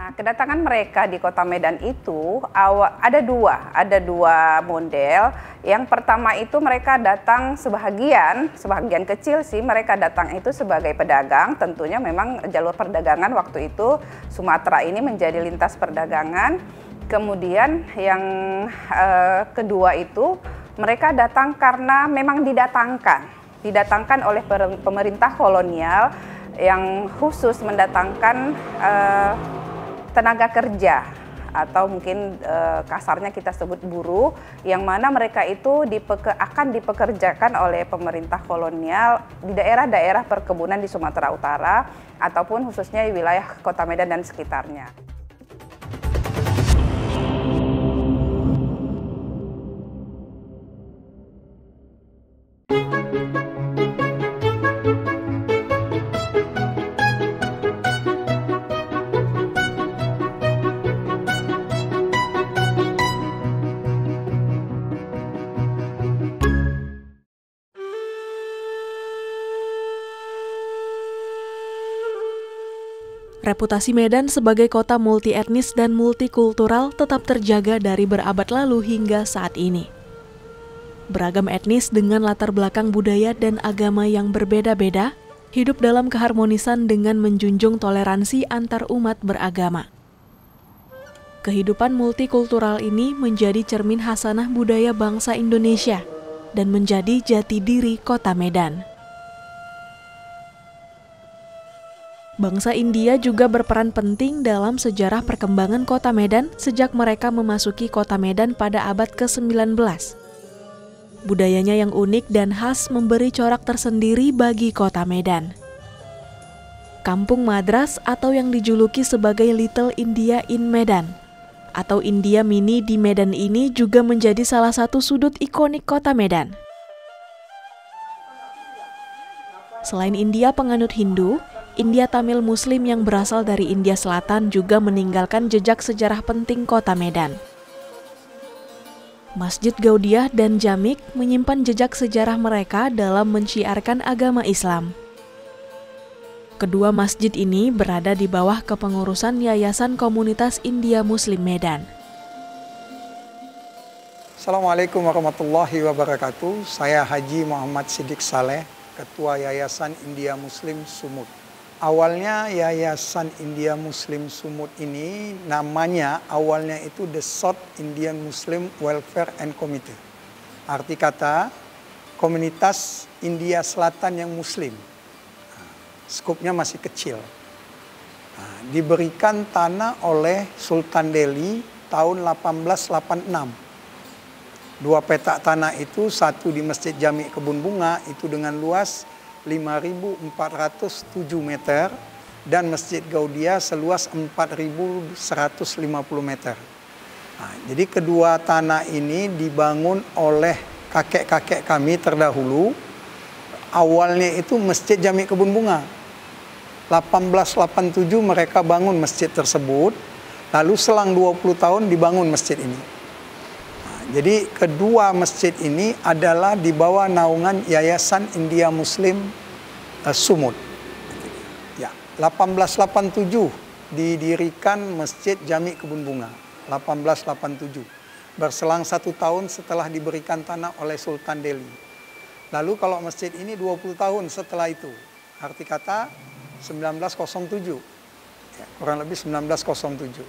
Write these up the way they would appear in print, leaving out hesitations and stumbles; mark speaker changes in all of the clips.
Speaker 1: Nah, kedatangan mereka di Kota Medan itu ada dua model. Yang pertama itu mereka datang sebagian kecil sih mereka datang itu sebagai pedagang. Tentunya memang jalur perdagangan waktu itu Sumatera ini menjadi lintas perdagangan. Kemudian yang kedua itu mereka datang karena memang didatangkan oleh pemerintah kolonial yang khusus mendatangkan tenaga kerja atau mungkin kasarnya kita sebut buruh, yang mana mereka itu akan dipekerjakan oleh pemerintah kolonial di daerah-daerah perkebunan di Sumatera Utara ataupun khususnya di wilayah Kota Medan dan sekitarnya.
Speaker 2: Reputasi Medan sebagai kota multietnis dan multikultural tetap terjaga dari berabad lalu hingga saat ini. Beragam etnis dengan latar belakang budaya dan agama yang berbeda-beda hidup dalam keharmonisan dengan menjunjung toleransi antar umat beragama. Kehidupan multikultural ini menjadi cermin hasanah budaya bangsa Indonesia dan menjadi jati diri Kota Medan. Bangsa India juga berperan penting dalam sejarah perkembangan Kota Medan sejak mereka memasuki Kota Medan pada abad ke-19. Budayanya yang unik dan khas memberi corak tersendiri bagi Kota Medan. Kampung Madras atau yang dijuluki sebagai Little India in Medan atau India Mini di Medan ini juga menjadi salah satu sudut ikonik Kota Medan. Selain India penganut Hindu, India Tamil Muslim yang berasal dari India Selatan juga meninggalkan jejak sejarah penting Kota Medan. Masjid Gaudiah dan Jamik menyimpan jejak sejarah mereka dalam menciarkan agama Islam. Kedua masjid ini berada di bawah kepengurusan Yayasan Komunitas India Muslim Medan.
Speaker 3: Assalamualaikum warahmatullahi wabarakatuh. Saya Haji Muhammad Siddiq Saleh, Ketua Yayasan India Muslim Sumut. Awalnya Yayasan India Muslim Sumut ini namanya awalnya itu The South Indian Muslim Welfare and Committee. Arti kata komunitas India Selatan yang Muslim. Skupnya masih kecil. Diberikan tanah oleh Sultan Delhi tahun 1886. Dua petak tanah itu, satu di Masjid Jami Kebun Bunga itu dengan luas 5.407 meter dan Masjid Gaudiah seluas 4.150 meter. Jadi kedua tanah ini dibangun oleh kakek-kakek kami terdahulu. Awalnya itu Masjid Jami Kebun Bunga. 1887 mereka bangun masjid tersebut. Lalu selang 20 tahun dibangun masjid ini. Jadi kedua masjid ini adalah di bawah naungan Yayasan India Muslim Sumut. Ya, 1887 didirikan Masjid Jami Kebun Bunga. 1887. Berselang 1 tahun setelah diberikan tanah oleh Sultan Delhi. Lalu kalau masjid ini 20 tahun setelah itu. Arti kata 1907. Ya, kurang lebih 1907.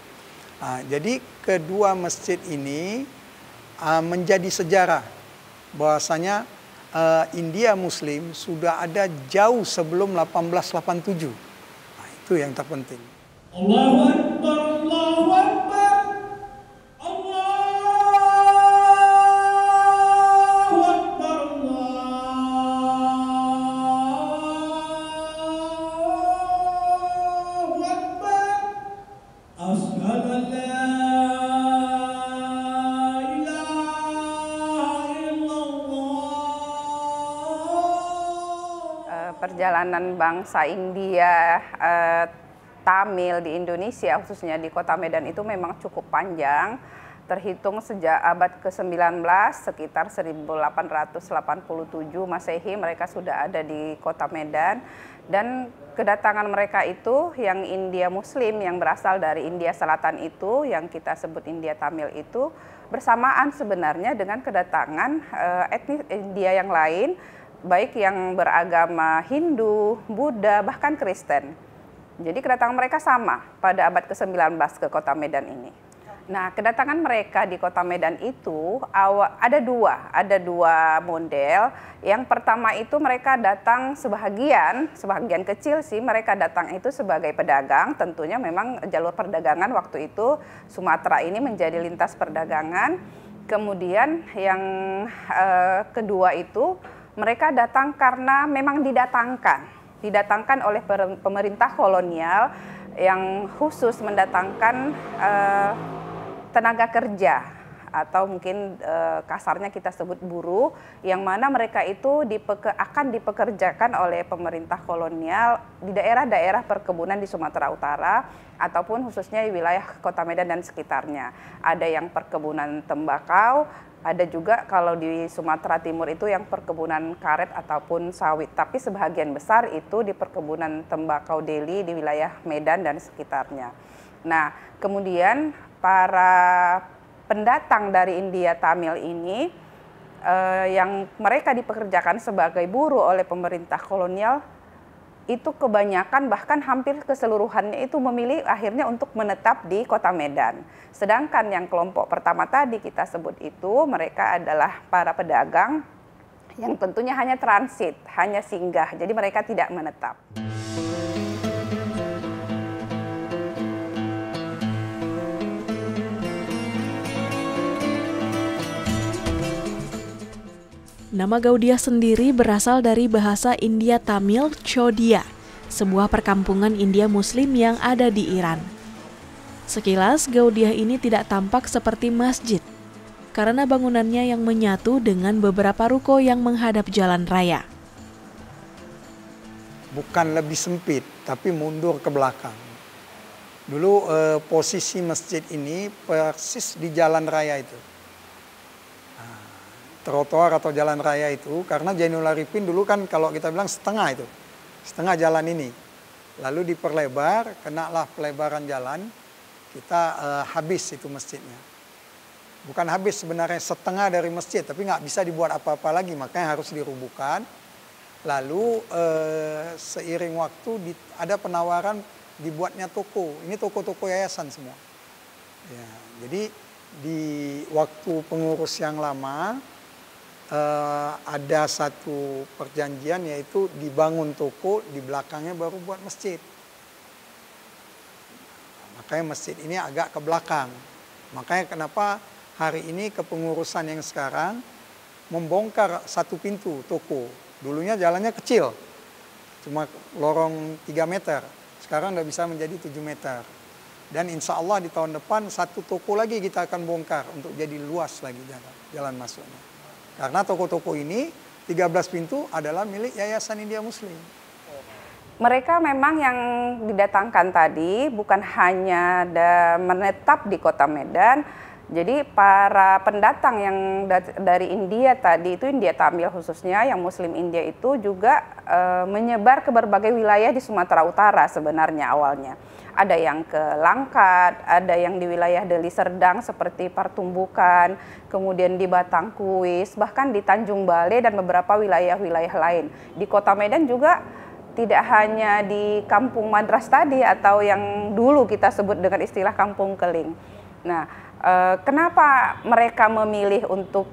Speaker 3: Jadi kedua masjid ini menjadi sejarah bahwasanya India Muslim sudah ada jauh sebelum 1887. Itu yang terpenting.
Speaker 4: Allahu Akbar, Allahu Akbar, Allahu Akbar, Allahu Akbar. Asyhadu an la
Speaker 1: perjalanan bangsa India, Tamil di Indonesia, khususnya di Kota Medan itu memang cukup panjang. terhitung sejak abad ke-19 sekitar 1887 Masehi mereka sudah ada di kota Medan, dan kedatangan mereka itu yang India Muslim yang berasal dari India Selatan itu yang kita sebut India Tamil itu bersamaan sebenarnya dengan kedatangan etnis India yang lain, baik yang beragama Hindu, Buddha, bahkan Kristen. Jadi kedatangan mereka sama pada abad ke-19 ke kota Medan ini. Nah, kedatangan mereka di kota Medan itu ada dua model. Yang pertama itu mereka datang sebagian kecil sih mereka datang itu sebagai pedagang. Tentunya memang jalur perdagangan waktu itu Sumatera ini menjadi lintas perdagangan. Kemudian yang kedua itu mereka datang karena memang didatangkan oleh pemerintah kolonial yang khusus mendatangkan tenaga kerja atau mungkin kasarnya kita sebut buruh, yang mana mereka itu akan dipekerjakan oleh pemerintah kolonial di daerah-daerah perkebunan di Sumatera Utara ataupun khususnya di wilayah kota Medan dan sekitarnya. Ada yang perkebunan tembakau, ada juga kalau di Sumatera Timur itu yang perkebunan karet ataupun sawit, tapi sebagian besar itu di perkebunan tembakau deli di wilayah Medan dan sekitarnya. Nah, kemudian para pendatang dari India Tamil ini yang mereka dipekerjakan sebagai buruh oleh pemerintah kolonial itu kebanyakan bahkan hampir keseluruhannya itu memilih akhirnya untuk menetap di kota Medan. Sedangkan yang kelompok pertama tadi kita sebut itu mereka adalah para pedagang yang tentunya hanya transit, hanya singgah, jadi mereka tidak menetap.
Speaker 2: Nama Gaudiah sendiri berasal dari bahasa India Tamil Chodia, sebuah perkampungan India Muslim yang ada di Iran. Sekilas, Gaudiah ini tidak tampak seperti masjid, karena bangunannya yang menyatu dengan beberapa ruko yang menghadap jalan raya.
Speaker 3: Bukan lebih sempit, tapi mundur ke belakang. Dulu posisi masjid ini persis di jalan raya itu. Trotoar atau jalan raya itu, karena Jainul Arifin dulu kan kalau kita bilang setengah jalan ini. Lalu diperlebar, kenalah pelebaran jalan, kita habis itu masjidnya. Bukan habis sebenarnya, setengah dari masjid, tapi nggak bisa dibuat apa-apa lagi, makanya harus dirubuhkan. Lalu seiring waktu ada penawaran dibuatnya toko, ini toko-toko yayasan semua. Ya, jadi di waktu pengurus yang lama, ada satu perjanjian yaitu dibangun toko, di belakangnya baru buat masjid. Makanya masjid ini agak ke belakang. Makanya kenapa hari ini kepengurusan yang sekarang membongkar satu pintu toko. Dulunya jalannya kecil, cuma lorong 3 meter. Sekarang udah bisa menjadi 7 meter. Dan insya Allah di tahun depan satu toko lagi kita akan bongkar untuk jadi luas lagi jalan masuknya. Karena toko-toko ini 13 pintu adalah milik Yayasan India Muslim.
Speaker 1: Mereka memang yang didatangkan tadi bukan hanya menetap di kota Medan. Jadi para pendatang yang dari India tadi itu, India Tamil khususnya, yang Muslim India itu juga menyebar ke berbagai wilayah di Sumatera Utara sebenarnya awalnya. Ada yang ke Langkat, ada yang di wilayah Deli Serdang seperti Partumbukan, kemudian di Batangkuis, bahkan di Tanjung Balai dan beberapa wilayah-wilayah lain. Di kota Medan juga tidak hanya di Kampung Madras tadi atau yang dulu kita sebut dengan istilah Kampung Keling. Nah, kenapa mereka memilih untuk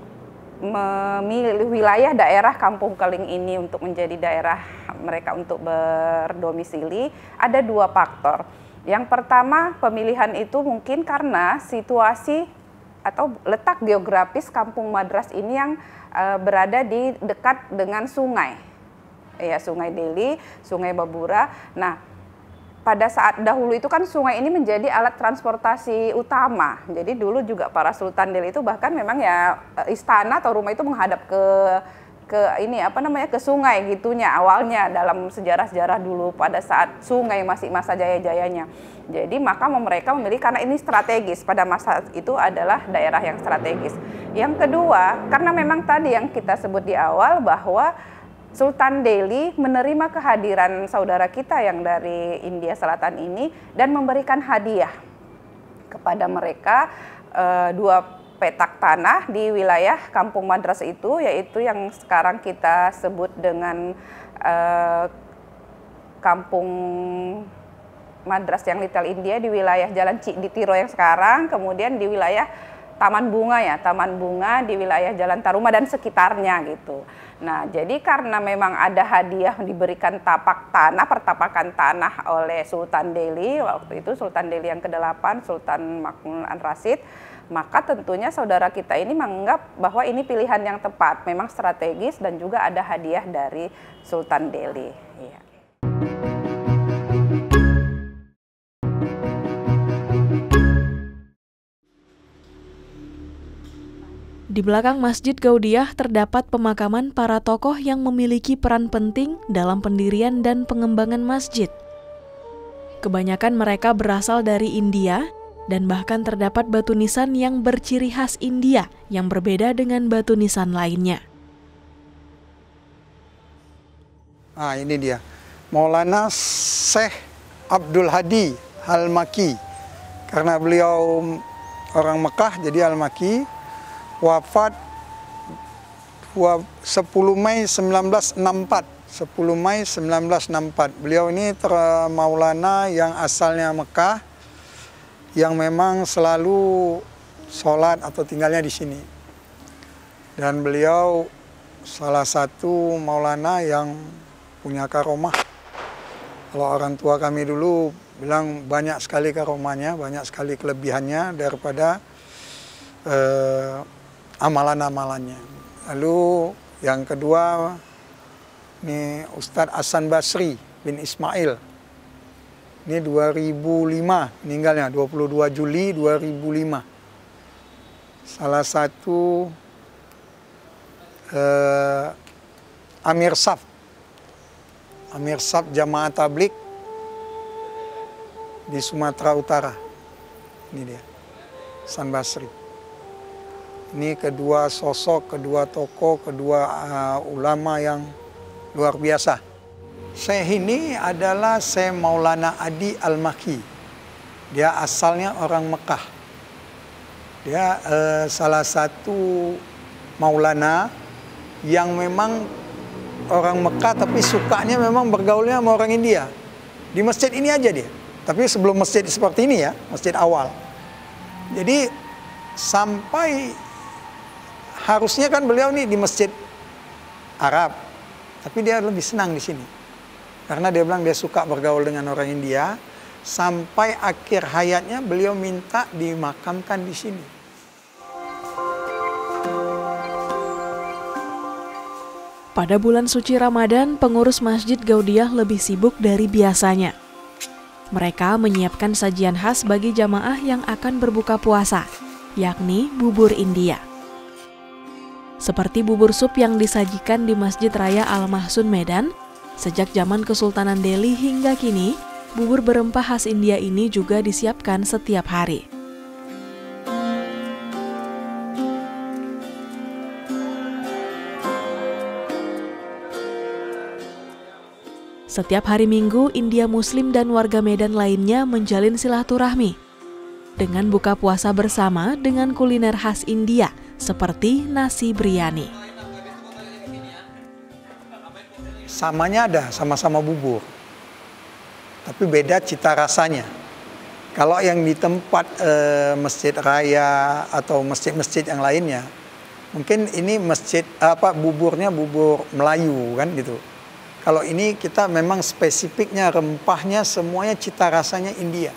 Speaker 1: memilih wilayah daerah Kampung Keling ini untuk menjadi daerah mereka untuk berdomisili? Ada dua faktor. Yang pertama, pemilihan itu mungkin karena situasi atau letak geografis Kampung Madras ini yang berada di dekat dengan sungai. Ya, Sungai Deli, Sungai Babura. Nah, pada saat dahulu itu kan sungai ini menjadi alat transportasi utama. Jadi dulu juga para Sultan Delhi itu bahkan memang ya istana atau rumah itu menghadap ke ke sungai gitunya awalnya dalam sejarah-sejarah dulu pada saat sungai masih masa jaya-jayanya. Jadi maka mereka memilih karena ini strategis, pada masa itu adalah daerah yang strategis. Yang kedua, karena memang tadi yang kita sebut di awal bahwa Sultan Delhi menerima kehadiran saudara kita yang dari India Selatan ini dan memberikan hadiah kepada mereka 2 petak tanah di wilayah Kampung Madras itu, yaitu yang sekarang kita sebut dengan Kampung Madras yang Little India di wilayah Jalan Ditiro yang sekarang, kemudian di wilayah Taman Bunga di wilayah Jalan Taruma dan sekitarnya gitu. Nah, jadi karena memang ada hadiah diberikan pertapakan tanah oleh Sultan Delhi, waktu itu Sultan Delhi yang ke-8, Sultan Makmun Ar-Rasyid, maka tentunya saudara kita ini menganggap bahwa ini pilihan yang tepat, memang strategis dan juga ada hadiah dari Sultan Delhi. Iya.
Speaker 2: Di belakang Masjid Gaudiah terdapat pemakaman para tokoh yang memiliki peran penting dalam pendirian dan pengembangan masjid. Kebanyakan mereka berasal dari India dan bahkan terdapat batu nisan yang berciri khas India yang berbeda dengan batu nisan lainnya.
Speaker 3: Ah, ini dia. Maulana Syekh Abdul Hadi Al-Makki. Karena beliau orang Mekah jadi Al-Makki. Wafat 10 Mei 1964. 10 Mei 1964. Beliau ini Maulana yang asalnya Mekah, yang memang selalu sholat atau tinggalnya di sini. Dan beliau salah satu Maulana yang punya karomah. Kalau orang tua kami dulu bilang banyak sekali karomahnya, banyak sekali kelebihannya daripada amalan-amalannya. Lalu yang kedua, ini Ustadz Hasan Basri bin Ismail. Ini 2005 meninggalnya, 22 Juli 2005. Salah satu Amir Saf Jamaah Tabligh di Sumatera Utara. Ini dia, Hasan Basri. Ini kedua sosok, kedua tokoh, kedua ulama yang luar biasa. Syekh ini adalah Syekh Maulana Adi Al-Makki. Dia asalnya orang Mekah. Dia salah satu Maulana yang memang orang Mekah tapi sukanya memang bergaulnya sama orang India. Di masjid ini aja dia. Tapi sebelum masjid seperti ini ya, masjid awal. Jadi sampai harusnya kan beliau nih di masjid Arab, tapi dia lebih senang di sini. Karena dia bilang dia suka bergaul dengan orang India, sampai akhir hayatnya beliau minta dimakamkan di sini.
Speaker 2: Pada bulan suci Ramadan, pengurus Masjid Gaudiah lebih sibuk dari biasanya. Mereka menyiapkan sajian khas bagi jamaah yang akan berbuka puasa, yakni bubur India. Seperti bubur sup yang disajikan di Masjid Raya Al-Mahsun Medan, sejak zaman Kesultanan Delhi hingga kini, bubur berempah khas India ini juga disiapkan setiap hari. Setiap hari Minggu, India Muslim dan warga Medan lainnya menjalin silaturahmi dengan buka puasa bersama dengan kuliner khas India seperti nasi biryani.
Speaker 3: Samanya ada, sama-sama bubur. Tapi beda cita rasanya. Kalau yang di tempat masjid raya atau masjid-masjid yang lainnya, mungkin ini buburnya bubur Melayu kan gitu. Kalau ini kita memang spesifiknya rempahnya semuanya cita rasanya India.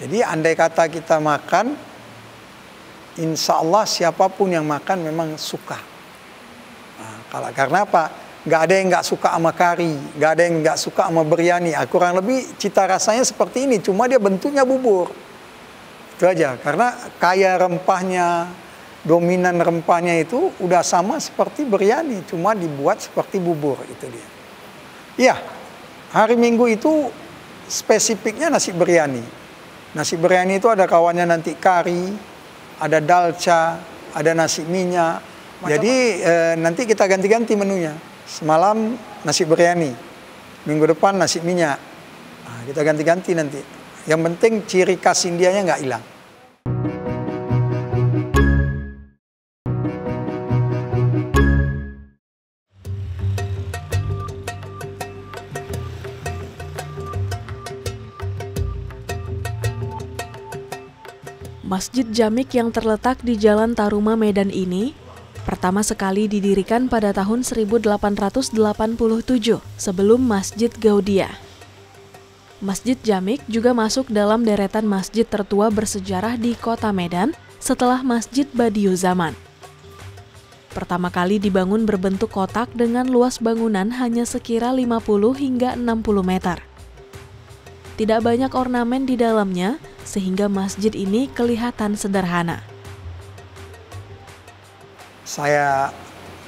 Speaker 3: Jadi andai kata kita makan, insya Allah siapapun yang makan memang suka. Nah, karena apa? Nggak ada yang nggak suka sama kari, nggak ada yang nggak suka sama biryani. Kurang lebih cita rasanya seperti ini, cuma dia bentuknya bubur. Itu aja, karena kaya rempahnya, dominan rempahnya itu udah sama seperti biryani, cuma dibuat seperti bubur, itu dia. Iya, hari Minggu itu spesifiknya nasi biryani. Nasi biryani itu ada kawannya nanti kari, ada dalca, ada nasi minyak. Jadi nanti kita ganti-ganti menunya. Semalam nasi biryani, minggu depan nasi minyak. Nah, kita ganti-ganti nanti. Yang penting ciri khas Indianya nggak hilang.
Speaker 2: Masjid Jamik yang terletak di Jalan Taruma Medan ini pertama sekali didirikan pada tahun 1887 sebelum Masjid Gaudiya. Masjid Jamik juga masuk dalam deretan masjid tertua bersejarah di Kota Medan setelah Masjid Badiuzzzaman. Pertama kali dibangun berbentuk kotak dengan luas bangunan hanya sekira 50 hingga 60 meter. Tidak banyak ornamen di dalamnya, sehingga masjid ini kelihatan sederhana.
Speaker 3: Saya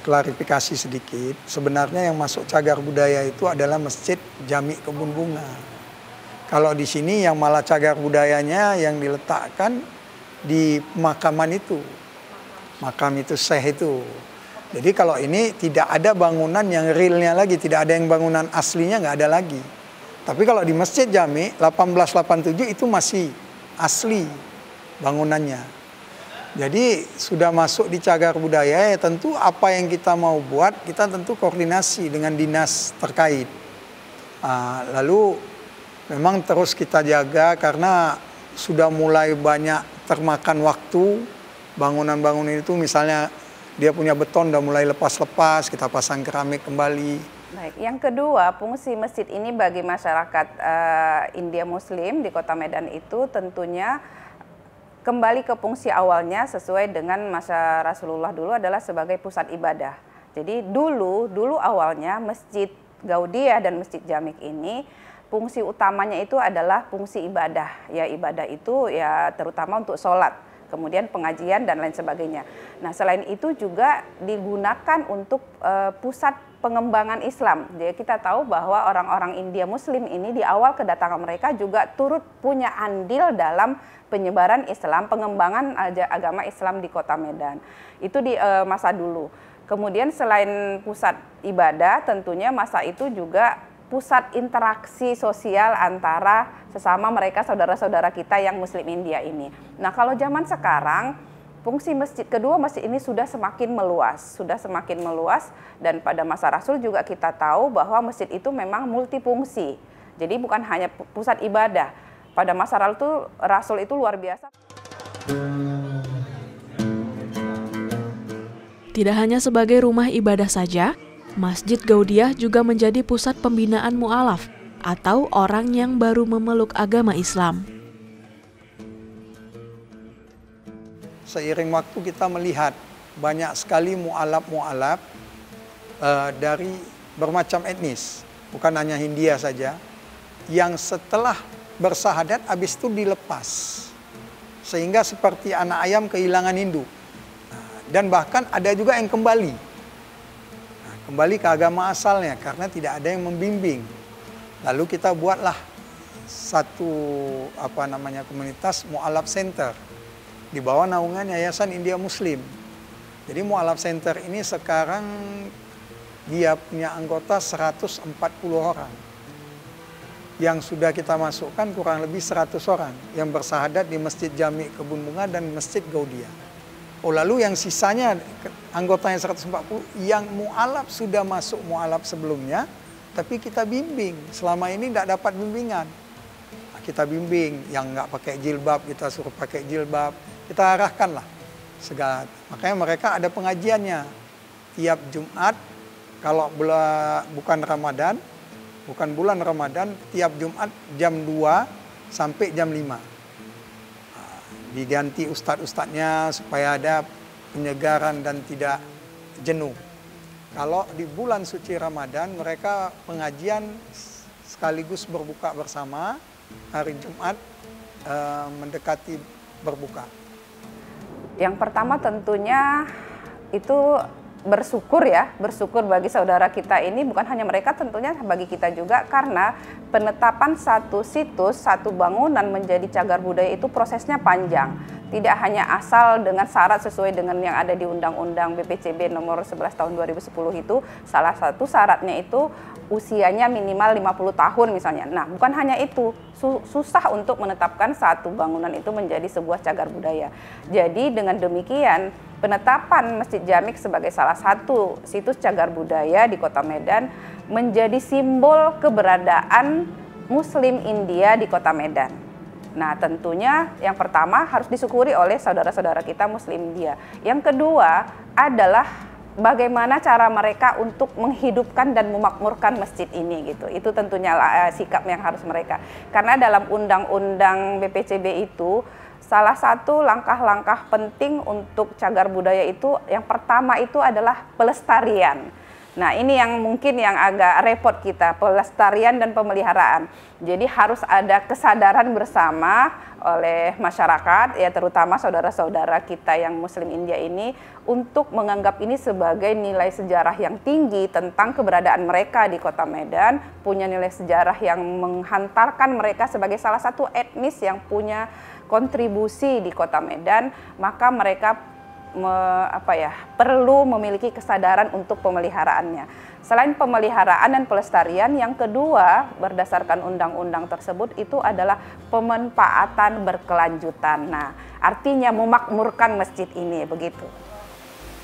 Speaker 3: klarifikasi sedikit, sebenarnya yang masuk cagar budaya itu adalah Masjid Jamik Kebun Bunga. Kalau di sini yang malah cagar budayanya yang diletakkan di pemakaman itu. Makam itu Syekh itu. Jadi kalau ini tidak ada bangunan yang realnya lagi, tidak ada yang bangunan aslinya, nggak ada lagi. Tapi kalau di Masjid Jamik 1887 itu masih asli bangunannya. Jadi sudah masuk di cagar budaya, ya tentu apa yang kita mau buat, kita tentu koordinasi dengan dinas terkait. Lalu memang terus kita jaga karena sudah mulai banyak termakan waktu. Bangunan-bangunan itu misalnya dia punya beton udah mulai lepas-lepas, kita pasang keramik kembali.
Speaker 1: Baik, yang kedua, fungsi masjid ini bagi masyarakat India Muslim di Kota Medan itu tentunya kembali ke fungsi awalnya sesuai dengan masa Rasulullah dulu adalah sebagai pusat ibadah. Jadi dulu awalnya Masjid Gaudiya dan Masjid Jamik ini fungsi utamanya itu adalah fungsi ibadah. Ya ibadah itu ya terutama untuk sholat, kemudian pengajian dan lain sebagainya. Nah selain itu juga digunakan untuk pusat pengembangan Islam. Jadi kita tahu bahwa orang-orang India Muslim ini di awal kedatangan mereka juga turut punya andil dalam penyebaran Islam, pengembangan agama Islam di Kota Medan. Itu di masa dulu. Kemudian selain pusat ibadah, tentunya masa itu juga pusat interaksi sosial antara sesama mereka saudara-saudara kita yang Muslim India ini. Nah kalau zaman sekarang, fungsi kedua masjid ini sudah semakin meluas, dan pada masa Rasul juga kita tahu bahwa masjid itu memang multifungsi. Jadi bukan hanya pusat ibadah. Pada masa Rasul itu luar biasa.
Speaker 2: Tidak hanya sebagai rumah ibadah saja, Masjid Gaudiyah juga menjadi pusat pembinaan mu'alaf atau orang yang baru memeluk agama Islam.
Speaker 3: Seiring waktu kita melihat banyak sekali mu'alaf dari bermacam etnis, bukan hanya Hindia saja, yang setelah bersahadat habis itu dilepas. Sehingga seperti anak ayam kehilangan induk. Dan bahkan ada juga yang kembali ke agama asalnya karena tidak ada yang membimbing. Lalu kita buatlah satu komunitas Mu'alaf Center di bawah naungan Yayasan India Muslim. Jadi Mu'alaf Center ini sekarang dia punya anggota 140 orang. Yang sudah kita masukkan kurang lebih 100 orang yang bersahadat di Masjid Jamik Kebun Bunga dan Masjid Gaudiya. Lalu yang sisanya anggotanya 140 yang mu'alaf sudah masuk mu'alaf sebelumnya, tapi kita bimbing. Selama ini tidak dapat bimbingan. Kita bimbing, yang nggak pakai jilbab kita suruh pakai jilbab. Kita arahkan lah segala. Makanya mereka ada pengajiannya tiap Jumat. Kalau bukan bulan Ramadan, tiap Jumat jam 2 sampai jam 5. Diganti ustadz-ustadznya supaya ada penyegaran dan tidak jenuh. Kalau di bulan suci Ramadan mereka pengajian sekaligus berbuka bersama hari Jumat mendekati berbuka.
Speaker 1: Yang pertama tentunya itu bersyukur bagi saudara kita ini, bukan hanya mereka, tentunya bagi kita juga, karena penetapan satu situs, satu bangunan menjadi cagar budaya itu prosesnya panjang. Tidak hanya asal dengan syarat sesuai dengan yang ada di Undang-Undang BPCB nomor 11 tahun 2010 itu, salah satu syaratnya itu usianya minimal 50 tahun misalnya. Nah, bukan hanya itu, susah untuk menetapkan satu bangunan itu menjadi sebuah cagar budaya. Jadi dengan demikian, penetapan Masjid Jamik sebagai salah satu situs cagar budaya di Kota Medan menjadi simbol keberadaan Muslim India di Kota Medan. Nah, tentunya yang pertama harus disyukuri oleh saudara-saudara kita Muslim India. Yang kedua adalah bagaimana cara mereka untuk menghidupkan dan memakmurkan masjid ini gitu. Itu tentunya sikap yang harus mereka. Karena dalam Undang-Undang BPCB itu salah satu langkah-langkah penting untuk cagar budaya itu, yang pertama itu adalah pelestarian. Nah, ini yang mungkin yang agak repot kita, pelestarian dan pemeliharaan. Jadi harus ada kesadaran bersama oleh masyarakat, ya terutama saudara-saudara kita yang Muslim India ini, untuk menganggap ini sebagai nilai sejarah yang tinggi tentang keberadaan mereka di Kota Medan, punya nilai sejarah yang menghantarkan mereka sebagai salah satu etnis yang punya kontribusi di Kota Medan, maka mereka perlu memiliki kesadaran untuk pemeliharaannya. Selain pemeliharaan dan pelestarian, yang kedua berdasarkan undang-undang tersebut itu adalah pemanfaatan berkelanjutan. Nah, artinya memakmurkan masjid ini, begitu.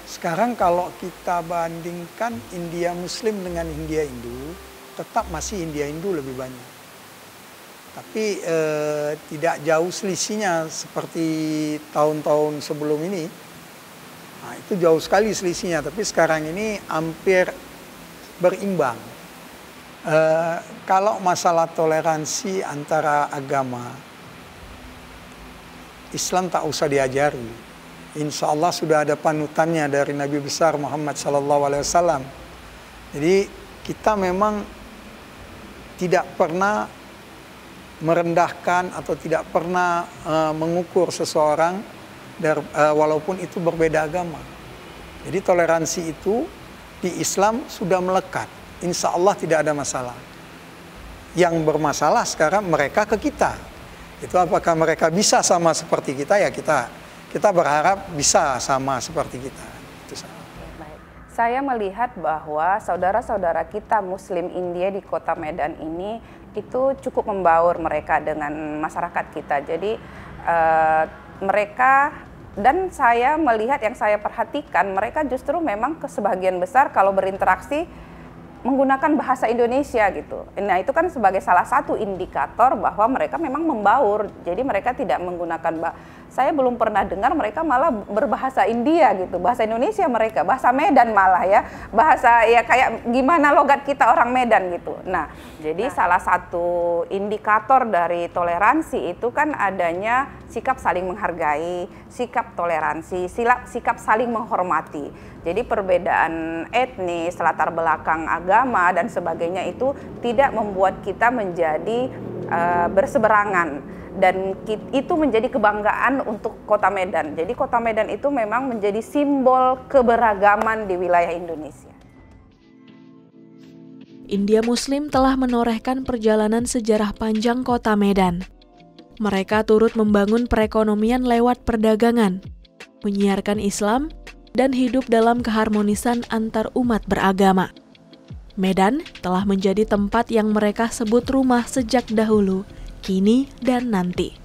Speaker 3: Sekarang kalau kita bandingkan India Muslim dengan India Hindu, tetap masih India Hindu lebih banyak. Tapi tidak jauh selisihnya seperti tahun-tahun sebelum ini. Nah, itu jauh sekali selisihnya, tapi sekarang ini hampir berimbang. Kalau masalah toleransi antara agama, Islam tak usah diajari. Insya Allah sudah ada panutannya dari Nabi besar Muhammad SAW. Jadi kita memang tidak pernah merendahkan atau tidak pernah mengukur seseorang walaupun itu berbeda agama. Jadi toleransi itu di Islam sudah melekat. Insya Allah tidak ada masalah. Yang bermasalah sekarang mereka ke kita. Itu apakah mereka bisa sama seperti kita, ya kita berharap bisa sama seperti kita. Itu sama.
Speaker 1: Baik. Saya melihat bahwa saudara-saudara kita Muslim India di Kota Medan ini itu cukup membaur mereka dengan masyarakat kita. Jadi mereka, dan saya melihat, yang saya perhatikan, mereka justru memang sebagian besar kalau berinteraksi menggunakan bahasa Indonesia gitu. Nah, itu kan sebagai salah satu indikator bahwa mereka memang membaur. Jadi mereka tidak menggunakan saya belum pernah dengar mereka malah berbahasa India gitu. Bahasa Indonesia mereka, bahasa Medan malah ya. Bahasa ya kayak gimana logat kita orang Medan gitu. Nah, jadi salah satu indikator dari toleransi itu kan adanya sikap saling menghargai, sikap toleransi, sikap saling menghormati. Jadi perbedaan etnis, latar belakang agama dan sebagainya itu tidak membuat kita menjadi berseberangan, dan itu menjadi kebanggaan untuk Kota Medan. Jadi Kota Medan itu memang menjadi simbol keberagaman di wilayah Indonesia.
Speaker 2: India Muslim telah menorehkan perjalanan sejarah panjang Kota Medan. Mereka turut membangun perekonomian lewat perdagangan, menyiarkan Islam, dan hidup dalam keharmonisan antar umat beragama. Medan telah menjadi tempat yang mereka sebut rumah sejak dahulu, kini, dan nanti.